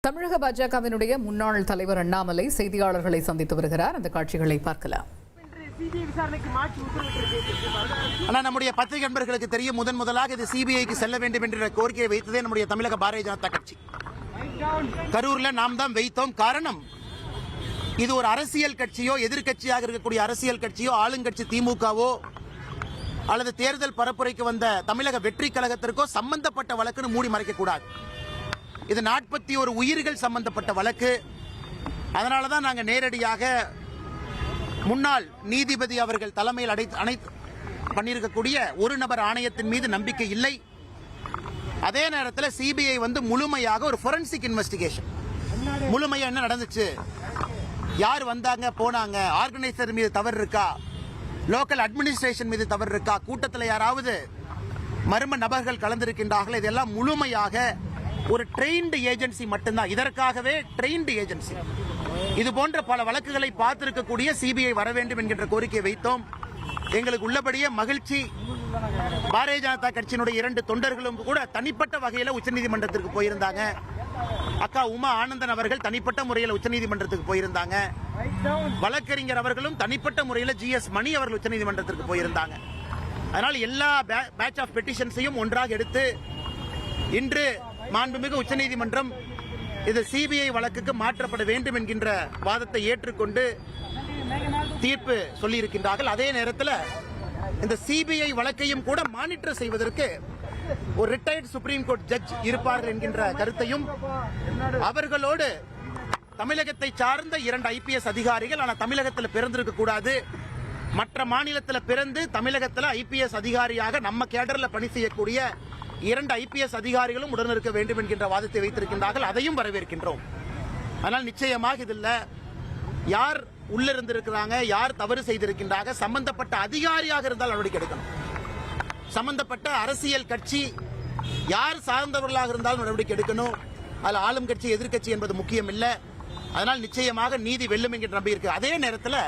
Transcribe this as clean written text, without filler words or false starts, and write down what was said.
தமிழக பாஜகவினுடைய முன்னாள் தலைவர் அண்ணாமலை செய்தியாளர்களை சந்தித்து வருகிறார். அந்த காட்சிகளை பார்க்கலாம். நம்முடைய பத்திரிகை நண்பர்களுக்கு தெரியும், முதலாக இது சிபிஐக்கு செல்ல வேண்டும் என்ற கோரிக்கையை வைத்ததே நம்முடைய தமிழக பாரதிய ஜனதா கட்சி. கரூர்ல நாம் தான் வைத்தோம். காரணம், இது ஒரு அரசியல் கட்சியோ, எதிர்கட்சியாக இருக்கக்கூடிய அரசியல் கட்சியோ, ஆளுங்கட்சி திமுகவோ அல்லது தேர்தல் பரப்புரைக்கு வந்த தமிழக வெற்றி கழகத்திற்கோ சம்பந்தப்பட்ட வழக்குன்னு மூடி மறைக்க கூடாது. இது 41 உயிர்கள் சம்பந்தப்பட்ட வழக்கு. அதனாலதான் நாங்கள் நேரடியாக முன்னாள் நீதிபதி அவர்கள் தலைமையில் பண்ணியிருக்கக்கூடிய ஒரு நபர் ஆணையத்தின் மீது நம்பிக்கை இல்லை. அதே நேரத்தில் சிபிஐ முழுமையாக ஒரு ஃபோரன்சிக் இன்வெஸ்டிகேஷன், முழுமையா என்ன நடந்துச்சு, யார் வந்தாங்க போனாங்க, ஆர்கனைசர் மீது தவறு இருக்கா, லோக்கல் அட்மினிஸ்ட்ரேஷன் மீது தவறு இருக்கா, கூட்டத்தில் யாராவது மர்ம நபர்கள் கலந்திருக்கின்றார்கள், இதெல்லாம் முழுமையாக ஒரு ட்ரெயின்டு ஏஜென்சி மட்டும்தான். இதற்காகவே ட்ரெயின்டு ஏஜென்சி. இது போன்ற பல வழக்குகளை பார்த்திருக்கக்கூடிய சிபிஐ வர வேண்டும் என்கின்ற கோரிக்கை வைத்தோம். எங்களுக்கு உள்ளபடியே மகிழ்ச்சி. பாரதிய ஜனதா கட்சியினுடைய 2 தொண்டர்களும் கூட தனிப்பட்ட வகையில் உச்சநீதிமன்றத்திற்கு போயிருந்தாங்க. அக்கா உமா ஆனந்தன் அவர்கள் தனிப்பட்ட முறையில் உச்சநீதிமன்றத்துக்கு போயிருந்தாங்க. வழக்கறிஞர் அவர்களும் தனிப்பட்ட முறையில் GS மணி அவர்கள் உச்சநீதிமன்றத்திற்கு போயிருந்தாங்க. அதனால் எல்லா பேட்ச் ஆஃப் பெட்டிஷன்ஸையும் ஒன்றாக எடுத்து இன்று மாண்புமிகு உச்சநீதிமன்றம் இது சிபிஐ வழக்குக்கு மாற்றப்பட வேண்டும் என்கின்ற வாதத்தை ஏற்றுக்கொண்டு தீர்ப்பு சொல்லியிருக்கின்றார்கள். அதே நேரத்தில் இந்த சிபிஐ வழக்கையும் கூட மானிட்டர் செய்வதற்கு ஒரு ரிட்டையர்ட் சுப்ரீம் கோர்ட் ஜட்ஜ் இருப்பார்கள் என்கின்ற கருத்தையும், அவர்களோடு தமிழகத்தை சார்ந்த 2 IPS அதிகாரிகள், ஆனால் தமிழகத்தில் பிறந்திருக்க கூடாது, மற்ற மாநிலத்தில் பிறந்து தமிழகத்தில் IPS அதிகாரியாக நம்ம கேடர்ல பணி செய்யக்கூடிய 2 IPS அதிகாரிகளும் உடன் இருக்க வேண்டும் என்கின்ற வாதத்தை வைத்திருக்கின்றார்கள். அதையும் வரவேற்கின்றோம். ஆனால் நிச்சயமாக இதில் யார் உள்ளிருந்திருக்கிறாங்க, யார் தவறு செய்திருக்கின்றாங்க, சம்பந்தப்பட்ட அதிகாரியாக இருந்தால் நடவடிக்கை எடுக்கணும். சம்பந்தப்பட்ட அரசியல் கட்சி யார் சார்ந்தவர்களாக இருந்தாலும் நடவடிக்கை எடுக்கணும். அதில் ஆளும் கட்சி எதிர்கட்சி என்பது முக்கியம் இல்லை. அதனால் நிச்சயமாக நீதி வெல்லும் என்கின்ற நம்பிக்கை இருக்கு. அதே நேரத்தில்